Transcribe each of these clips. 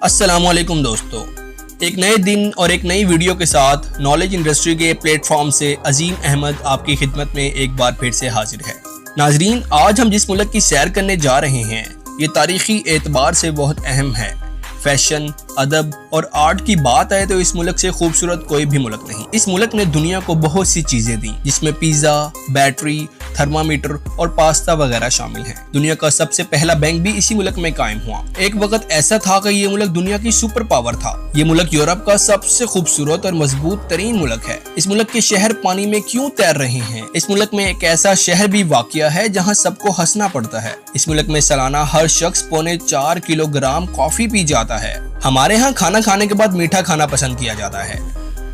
अस्सलामुअलैकुम दोस्तों, एक नए दिन और एक नई वीडियो के साथ नॉलेज इंडस्ट्री के प्लेटफॉर्म से अजीम अहमद आपकी खिदमत में एक बार फिर से हाजिर है। नाजरीन, आज हम जिस मुल्क की सैर करने जा रहे हैं ये तारीखी एतबार से बहुत अहम है। फैशन, अदब और आर्ट की बात आए तो इस मुल्क से खूबसूरत कोई भी मुल्क नहीं। इस मुल्क ने दुनिया को बहुत सी चीजें दी जिसमें पिज्जा, बैटरी, थर्मामीटर और पास्ता वगैरह शामिल हैं। दुनिया का सबसे पहला बैंक भी इसी मुल्क में कायम हुआ। एक वक्त ऐसा था कि ये मुल्क दुनिया की सुपर पावर था। ये मुल्क यूरोप का सबसे खूबसूरत और मजबूत तरीन मुल्क है। इस मुल्क के शहर पानी में क्यों तैर रहे हैं? इस मुल्क में एक ऐसा शहर भी वाक़या है जहाँ सबको हंसना पड़ता है। इस मुल्क में सालाना हर शख्स 4.25 किलोग्राम कॉफी पी जाता है। हमारे यहाँ खाना खाने के बाद मीठा खाना पसंद किया जाता है,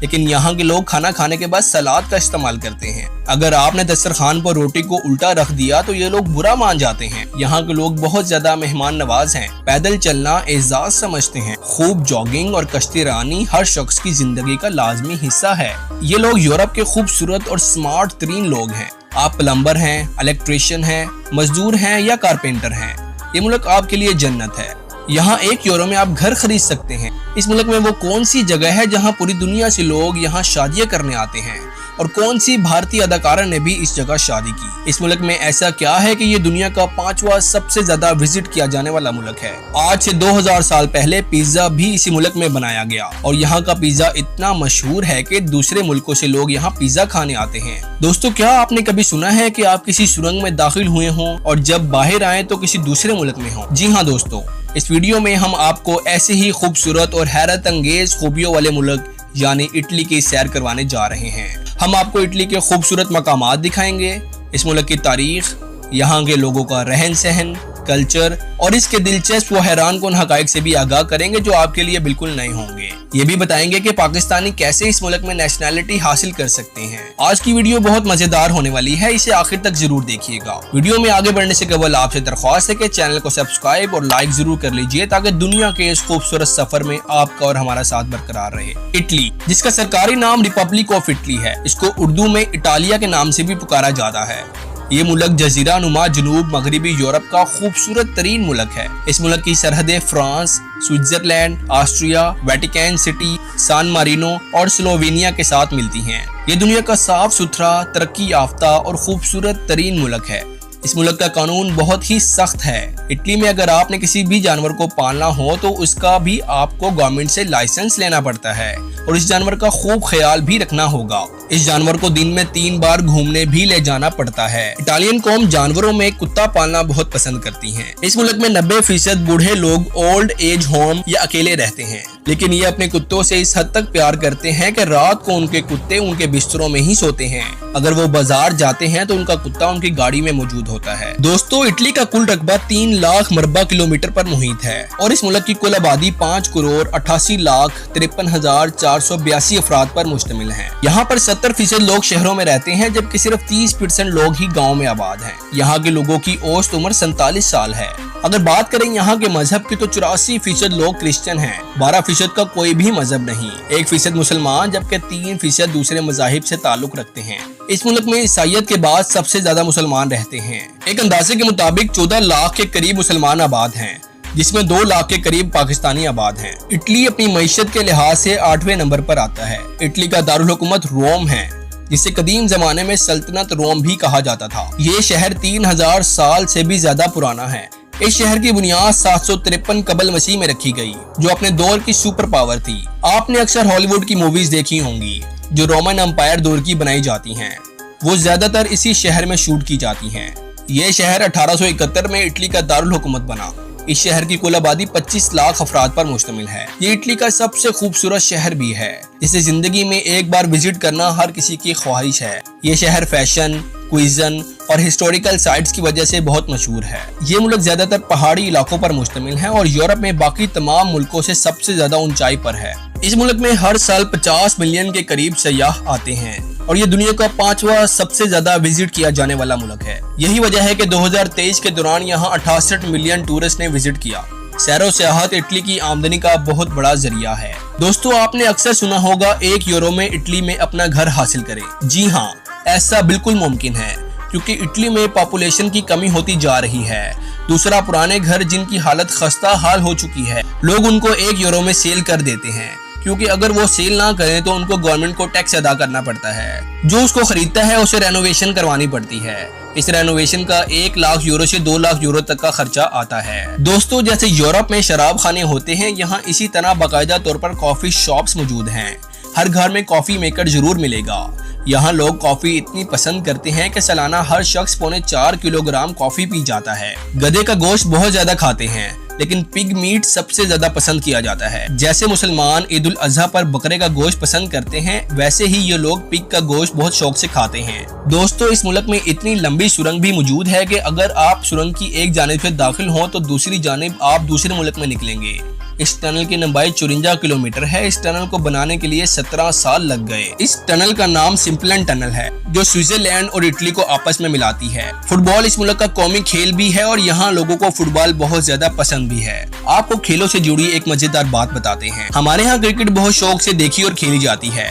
लेकिन यहाँ के लोग खाना खाने के बाद सलाद का इस्तेमाल करते हैं। अगर आपने दस्तरखान पर रोटी को उल्टा रख दिया तो ये लोग बुरा मान जाते हैं। यहाँ के लोग बहुत ज्यादा मेहमान नवाज हैं। पैदल चलना एजाज समझते हैं। खूब जॉगिंग और कश्ती रानी हर शख्स की जिंदगी का लाजमी हिस्सा है। ये लोग यूरोप के खूबसूरत और स्मार्ट तरीन लोग हैं। आप प्लम्बर हैं, इलेक्ट्रिशियन हैं, मजदूर हैं या कारपेंटर हैं, ये मुल्क आपके लिए जन्नत है। यहाँ 1 यूरो में आप घर खरीद सकते हैं। इस मुल्क में वो कौन सी जगह है जहाँ पूरी दुनिया से लोग यहाँ शादियाँ करने आते हैं, और कौन सी भारतीय अदाकारा ने भी इस जगह शादी की? इस मुल्क में ऐसा क्या है कि ये दुनिया का 5वां सबसे ज्यादा विजिट किया जाने वाला मुल्क है? आज से 2000 साल पहले पिज्जा भी इसी मुल्क में बनाया गया और यहाँ का पिज्जा इतना मशहूर है कि दूसरे मुल्कों से लोग यहाँ पिज्जा खाने आते हैं। दोस्तों, क्या आपने कभी सुना है कि आप किसी सुरंग में दाखिल हुए हों और जब बाहर आए तो किसी दूसरे मुल्क में हों? जी हाँ दोस्तों, इस वीडियो में हम आपको ऐसे ही खूबसूरत और हैरत अंगेज खूबियों वाले मुल्क यानी इटली की सैर करवाने जा रहे हैं। हम आपको इटली के खूबसूरत मकामात दिखाएंगे, इस मुल्क की तारीख, यहाँ के लोगों का रहन सहन, कल्चर और इसके दिलचस्प व हैरान कुन हकाइक से भी आगाह करेंगे जो आपके लिए बिल्कुल नए होंगे। ये भी बताएंगे कि पाकिस्तानी कैसे इस मुल्क में नेशनैलिटी हासिल कर सकते हैं। आज की वीडियो बहुत मजेदार होने वाली है, इसे आखिर तक जरूर देखिएगा। वीडियो में आगे बढ़ने से कबल आपसे दरख्वास्त है कि चैनल को सब्सक्राइब और लाइक जरूर कर लीजिए ताकि दुनिया के इस खूबसूरत सफर में आपका और हमारा साथ बरकरार रहे। इटली, जिसका सरकारी नाम रिपब्लिक ऑफ इटली है, इसको उर्दू में इटालिया के नाम से भी पुकारा जाता है। ये मुल्क जजीरा नुमा जनूब मगरबी यूरोप का खूबसूरत तरीन मुल्क है। इस मुल्क की सरहदें France, Switzerland, Austria, Vatican City, San Marino और स्लोवेनिया के साथ मिलती हैं। ये दुनिया का साफ सुथरा, तरक्की याफ्ता और खूबसूरत तरीन मुल्क है। इस मुल्क का कानून बहुत ही सख्त है। इटली में अगर आपने किसी भी जानवर को पालना हो तो उसका भी आपको गवर्नमेंट से लाइसेंस लेना पड़ता है और इस जानवर का खूब ख्याल भी रखना होगा। इस जानवर को दिन में 3 बार घूमने भी ले जाना पड़ता है। इटालियन कौम जानवरों में कुत्ता पालना बहुत पसंद करती है। इस मुल्क में 90% बूढ़े लोग ओल्ड एज होम या अकेले रहते हैं, लेकिन ये अपने कुत्तों से इस हद तक प्यार करते हैं कि रात को उनके कुत्ते उनके बिस्तरों में ही सोते हैं। अगर वो बाजार जाते हैं तो उनका कुत्ता उनकी गाड़ी में मौजूद होता है। दोस्तों, इटली का कुल रकबा 3 लाख मरबा किलोमीटर पर मुहित है और इस मुल्क की कुल आबादी 5,88,53,482 अफराद पर मुश्तमिल है। यहाँ पर 70% लोग शहरों में रहते हैं जबकि सिर्फ 30% लोग ही गाँव में आबाद हैं। यहाँ के लोगों की औसत उम्र 47 साल है। अगर बात करें यहाँ के मजहब की तो 84% लोग क्रिश्चियन हैं, 12% का कोई भी मजहब नहीं, 1% मुसलमान जबकि 3% दूसरे मजाहिब से ताल्लुक रखते हैं। इस मुल्क में ईसाइयत के बाद सबसे ज्यादा मुसलमान रहते हैं। एक अंदाजे के मुताबिक 14 लाख के करीब मुसलमान आबाद हैं, जिसमें 2 लाख के करीब पाकिस्तानी आबाद हैं। इटली अपनी मईशत के लिहाज से 8वें नंबर पर आता है। इटली का दारुल हुकूमत रोम है, जिसे कदीम जमाने में सल्तनत रोम भी कहा जाता था। ये शहर 3000 साल से भी ज्यादा पुराना है। इस शहर की बुनियाद 753 कबल मसीह में रखी गई, जो अपने दौर की सुपर पावर थी। आपने अक्सर हॉलीवुड की मूवीज देखी होंगी जो रोमन एम्पायर दौर की बनाई जाती हैं। वो ज्यादातर इसी शहर में शूट की जाती हैं। ये शहर 1871 में इटली का दारुल हुकूमत बना। इस शहर की कुल आबादी 25 लाख अफराद पर मुश्तमिल है। ये इटली का सबसे खूबसूरत शहर भी है, जिसे जिंदगी में एक बार विजिट करना हर किसी की ख्वाहिश है। ये शहर फैशन, क्विजन और हिस्टोरिकल साइट्स की वजह से बहुत मशहूर है। ये मुल्क ज्यादातर पहाड़ी इलाकों पर मुश्तमिल है और यूरोप में बाकी तमाम मुल्कों से सबसे ज्यादा ऊंचाई पर है। इस मुल्क में हर साल 50 मिलियन के करीब सयाह आते हैं और ये दुनिया का 5वां सबसे ज्यादा विजिट किया जाने वाला मुल्क है। यही वजह है कि 2023 के दौरान यहाँ 68 मिलियन टूरिस्ट ने विजिट किया। सैरो सियाहत इटली की आमदनी का बहुत बड़ा जरिया है। दोस्तों, आपने अक्सर सुना होगा 1 यूरो में इटली में अपना घर हासिल करें। जी हाँ, ऐसा बिल्कुल मुमकिन है क्योंकि इटली में पॉपुलेशन की कमी होती जा रही है। दूसरा, पुराने घर जिनकी हालत खस्ता हाल हो चुकी है, लोग उनको 1 यूरो में सेल कर देते हैं, क्योंकि अगर वो सेल ना करें तो उनको गवर्नमेंट को टैक्स अदा करना पड़ता है। जो उसको खरीदता है उसे रेनोवेशन करवानी पड़ती है। इस रेनोवेशन का 1 लाख यूरो से 2 लाख यूरो तक का खर्चा आता है। दोस्तों, जैसे यूरोप में शराब खाने होते हैं, यहाँ इसी तरह बाकायदा तौर पर कॉफी शॉप्स मौजूद हैं। हर घर में कॉफी मेकर जरूर मिलेगा। यहाँ लोग कॉफी इतनी पसंद करते हैं कि सालाना हर शख्स 4.25 किलोग्राम कॉफी पी जाता है। गधे का गोश्त बहुत ज्यादा खाते हैं, लेकिन पिग मीट सबसे ज्यादा पसंद किया जाता है। जैसे मुसलमान ईद उल अजहा पर बकरे का गोश्त पसंद करते हैं, वैसे ही ये लोग पिग का गोश्त बहुत शौक से खाते हैं। दोस्तों, इस मुल्क में इतनी लंबी सुरंग भी मौजूद है कि अगर आप सुरंग की एक जानिब से दाखिल हो तो दूसरी जानिब आप दूसरे मुल्क में निकलेंगे। इस टनल की लंबाई 54 किलोमीटर है। इस टनल को बनाने के लिए 17 साल लग गए। इस टनल का नाम सिम्पलन टनल है, जो स्विट्जरलैंड और इटली को आपस में मिलाती है। फुटबॉल इस मुल्क का कौमी खेल भी है और यहाँ लोगों को फुटबॉल बहुत ज्यादा पसंद भी है। आपको खेलों से जुड़ी एक मजेदार बात बताते हैं। हमारे यहाँ क्रिकेट बहुत शौक से देखी और खेली जाती है।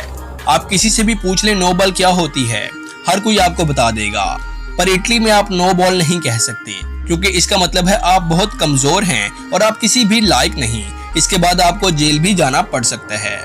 आप किसी से भी पूछ ले नो बॉल क्या होती है, हर कोई आपको बता देगा। पर इटली में आप नो बॉल नहीं कह सकते, क्योंकि इसका मतलब है आप बहुत कमजोर हैं और आप किसी भी लायक नहीं। इसके बाद आपको जेल भी जाना पड़ सकता है।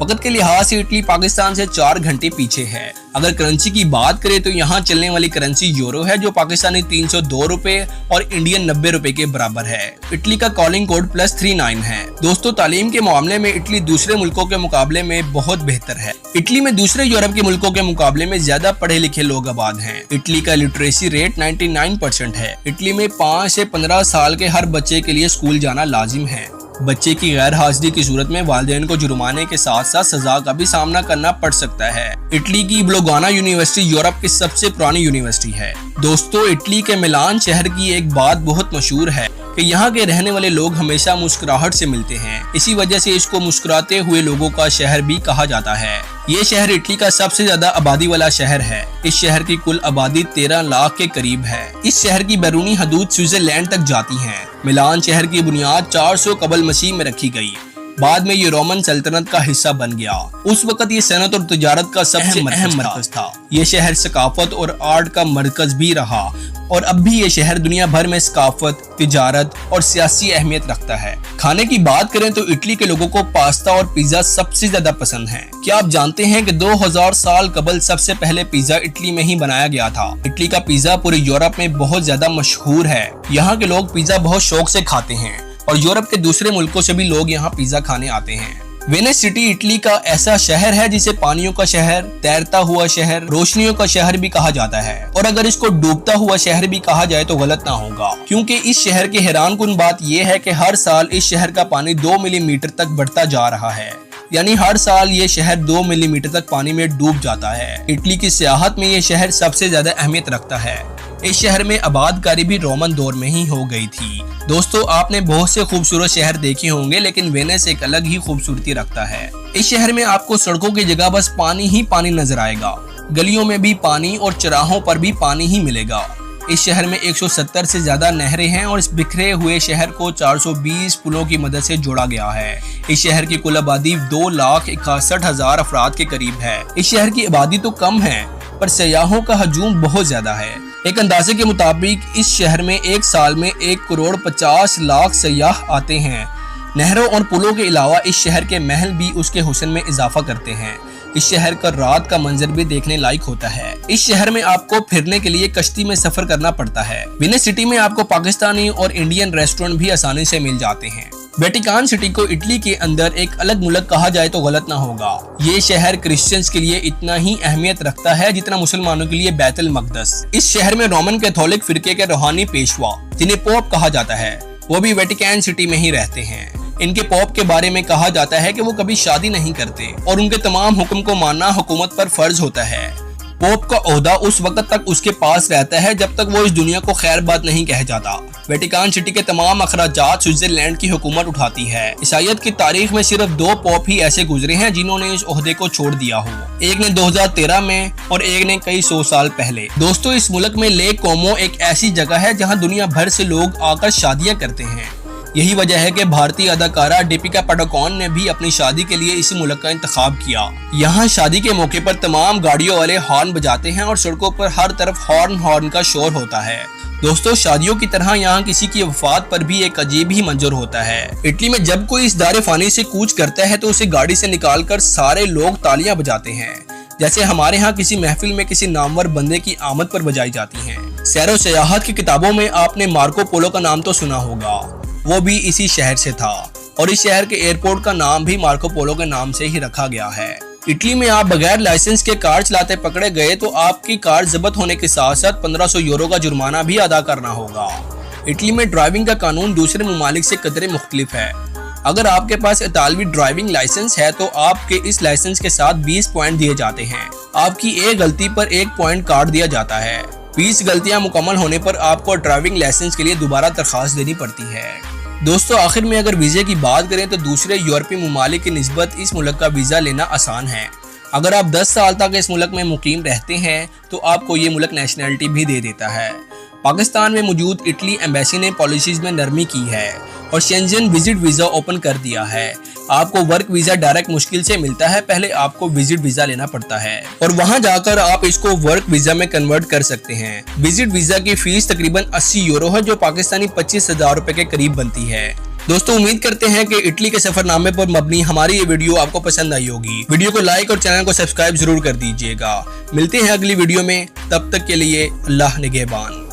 वक्त के लिहाज से इटली पाकिस्तान से 4 घंटे पीछे है। अगर करेंसी की बात करें तो यहाँ चलने वाली करेंसी यूरो है, जो पाकिस्तानी 302 रुपए और इंडियन 90 रुपए के बराबर है। इटली का कॉलिंग कोड +39 है। दोस्तों, तालीम के मामले में इटली दूसरे मुल्कों के मुकाबले में बहुत बेहतर है। इटली में दूसरे यूरोप के मुल्कों के मुकाबले में ज्यादा पढ़े लिखे लोग आबाद हैं। इटली का लिटरेसी रेट 99% है। इटली में 5 से 15 साल के हर बच्चे के लिए स्कूल जाना लाजिम है। बच्चे की गैर हाजिरी की सूरत में वालिदैन को जुर्माने के साथ साथ सजा का भी सामना करना पड़ सकता है। इटली की बोलोगाना यूनिवर्सिटी यूरोप की सबसे पुरानी यूनिवर्सिटी है। दोस्तों, इटली के मिलान शहर की एक बात बहुत मशहूर है कि यहाँ के रहने वाले लोग हमेशा मुस्कुराहट से मिलते हैं। इसी वजह से इसको मुस्कुराते हुए लोगों का शहर भी कहा जाता है। ये शहर इटली का सबसे ज्यादा आबादी वाला शहर है। इस शहर की कुल आबादी 13 लाख के करीब है। इस शहर की बैरूनी हदूद स्विट्जरलैंड तक जाती हैं। मिलान शहर की बुनियाद 400 कबल मसीह में रखी गई। बाद में ये रोमन सल्तनत का हिस्सा बन गया। उस वक्त ये सनत और तिजारत का सबसे अहम मरकज था। ये शहर सकाफत और आर्ट का मरकज भी रहा और अब भी ये शहर दुनिया भर में सकाफत, तिजारत और सियासी अहमियत रखता है। खाने की बात करें तो इटली के लोगों को पास्ता और पिज्जा सबसे ज्यादा पसंद है। क्या आप जानते हैं कि 2000 साल कबल सबसे पहले पिज्जा इटली में ही बनाया गया था। इटली का पिज्जा पूरे यूरोप में बहुत ज्यादा मशहूर है। यहाँ के लोग पिज्जा बहुत शौक से खाते हैं और यूरोप के दूसरे मुल्कों से भी लोग यहाँ पिज्जा खाने आते हैं। वेनिस सिटी इटली का ऐसा शहर है जिसे पानियों का शहर, तैरता हुआ शहर, रोशनियों का शहर भी कहा जाता है। और अगर इसको डूबता हुआ शहर भी कहा जाए तो गलत ना होगा, क्योंकि इस शहर की हैरानकुन बात यह है कि हर साल इस शहर का पानी 2 मिलीमीटर तक बढ़ता जा रहा है। यानी हर साल ये शहर 2 मिलीमीटर तक पानी में डूब जाता है। इटली की सियाहत में ये शहर सबसे ज्यादा अहमियत रखता है। इस शहर में आबादकारी भी रोमन दौर में ही हो गई थी। दोस्तों, आपने बहुत से खूबसूरत शहर देखे होंगे, लेकिन वेनिस एक अलग ही खूबसूरती रखता है। इस शहर में आपको सड़कों की जगह बस पानी ही पानी नजर आएगा। गलियों में भी पानी और चौराहों पर भी पानी ही मिलेगा। इस शहर में 170 से ज्यादा नहरें हैं और इस बिखरे हुए शहर को 420 पुलों की मदद से जोड़ा गया है। इस शहर की कुल आबादी 2,61,000 अफराद के करीब है। इस शहर की आबादी तो कम है, पर सयाहों का हजूम बहुत ज्यादा है। एक अंदाजे के मुताबिक इस शहर में एक साल में 1,50,00,000 सयाह आते हैं। नहरों और पुलों के अलावा इस शहर के महल भी उसके हुस्न में इजाफा करते हैं। इस शहर का रात का मंजर भी देखने लायक होता है। इस शहर में आपको फिरने के लिए कश्ती में सफर करना पड़ता है। वेनिस सिटी में आपको पाकिस्तानी और इंडियन रेस्टोरेंट भी आसानी से मिल जाते हैं। वेटिकन सिटी को इटली के अंदर एक अलग मुल्क कहा जाए तो गलत ना होगा। ये शहर क्रिश्चियंस के लिए इतना ही अहमियत रखता है जितना मुसलमानों के लिए बैतुल मक़दस। इस शहर में रोमन कैथोलिक फिरके के रूहानी पेशवा, जिन्हें पोप कहा जाता है, वो भी वेटिकन सिटी में ही रहते हैं। इनके पोप के बारे में कहा जाता है कि वो कभी शादी नहीं करते और उनके तमाम हुक्म को मानना हुकूमत पर फर्ज होता है। पोप का ओहदा उस वक्त तक उसके पास रहता है जब तक वो इस दुनिया को खैर बात नहीं कह जाता। वेटिकन सिटी के तमाम अखराजात स्विट्जरलैंड की हुकूमत उठाती है। ईसाईयत की तारीख में सिर्फ 2 पोप ही ऐसे गुजरे हैं जिन्होंने इस ओहदे को छोड़ दिया हो। एक ने 2013 में और एक ने कई 100 साल पहले। दोस्तों, इस मुल्क में लेक कोमो एक ऐसी जगह है जहाँ दुनिया भर से लोग आकर शादियाँ करते हैं। यही वजह है कि भारतीय अदाकारा दीपिका पादुकोण ने भी अपनी शादी के लिए इसी मुल्क का इंतखाब किया। यहाँ शादी के मौके पर तमाम गाड़ियों वाले हॉर्न बजाते हैं और सड़कों पर हर तरफ हॉर्न का शोर होता है। दोस्तों शादियों की तरह यहाँ किसी की वफात पर भी एक अजीब ही मंजर होता है। इटली में जब कोई इस दारे फानी से कूच करता है तो उसे गाड़ी से निकालकर सारे लोग तालियां बजाते हैं, जैसे हमारे यहाँ किसी महफिल में किसी नामवर बंदे की आमद पर बजाई जाती हैं। सैरो सयाहत की किताबों में आपने मार्को पोलो का नाम तो सुना होगा, वो भी इसी शहर से था और इस शहर के एयरपोर्ट का नाम भी मार्को पोलो के नाम से ही रखा गया है। इटली में आप बगैर लाइसेंस के कार चलाते पकड़े गए तो आपकी कार जब्त होने के साथ साथ 1500 यूरो का जुर्माना भी अदा करना होगा। इटली में ड्राइविंग का कानून दूसरे ममालिक से कदरे मुख्तलिफ है। अगर आपके पास इतालवी ड्राइविंग लाइसेंस है तो आपके इस लाइसेंस के साथ 20 पॉइंट दिए जाते हैं। आपकी एक गलती पर 1 पॉइंट काट दिया जाता है। 20 गलतियां मुकम्मल होने पर आपको ड्राइविंग लाइसेंस के लिए दोबारा दरखास्त देनी पड़ती है। दोस्तों आखिर में अगर वीज़े की बात करें तो दूसरे यूरोपीय ममालिक की निस्बत इस मुल्क का वीज़ा लेना आसान है। अगर आप 10 साल तक इस मुल्क में मुकीम रहते हैं तो आपको ये मुल्क नेशनलिटी भी दे देता है। पाकिस्तान में मौजूद इटली एम्बेसी ने पॉलिसीज में नरमी की है और शेंजन विजिट वीज़ा ओपन कर दिया है। आपको वर्क वीज़ा डायरेक्ट मुश्किल से मिलता है, पहले आपको विजिट वीज़ा लेना पड़ता है और वहां जाकर आप इसको वर्क वीज़ा में कन्वर्ट कर सकते हैं। विजिट वीज़ा की फीस तकरीबन 80 यूरो है, जो पाकिस्तानी 25,000 रुपए के करीब बनती है। दोस्तों उम्मीद करते हैं कि इटली के सफरनामे पर मबनी हमारी ये वीडियो आपको पसंद आई होगी। वीडियो को लाइक और चैनल को सब्सक्राइब जरूर कर दीजिएगा। मिलते हैं अगली वीडियो में, तब तक के लिए अल्लाह निगहबान।